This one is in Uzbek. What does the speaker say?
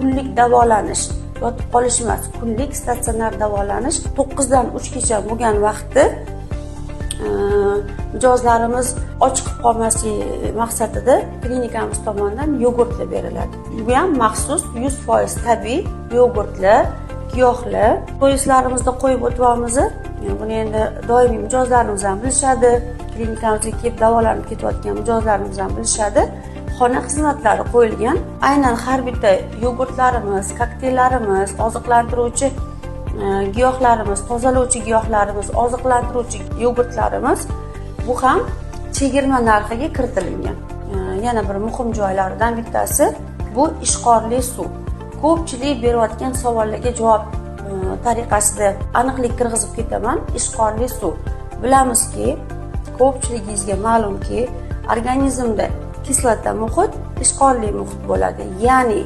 kunlik davolanish, yotib qolish emas, kunlik statsionar davolanish 9 dan 3 gacha bo'lgan vaqtda mijozlarimiz och qolib qolmasligi maqsadida klinikamiz tomonidan yogurtlar beriladi. Bu ham maxsus 100% tabiiy yogurtlar, giyohlar. Poyezdlarimizda qo'yib o'tyapmiz. Buni endi doimiy mijozlarimiz ham bilishadi. Klinikamizga kelib davolanib ketayotgan mijozlarimiz ham bilishadi. Xona xizmatlari qo'yilgan. Aynan har bitta yogurtlarimiz, kokteyllarimiz, oziqlantiruvchi giyohlarimiz, tozalovchi giyohlarimiz, oziqlantiruvchi yogurtlarimiz bu ham chegirma narxiga kiritilgan. Yana bir muhim joylaridan bittasi bu ishqorli suv. Ko'pchilik berayotgan savollarga javob tariqasida aniqlik kirgizib ketaman. Ishqorli suv. Bilamizki, ko'pchiligingizga ma'lumki, organizmda kislota muhit ishqorli muhit bo'ladi. Ya'ni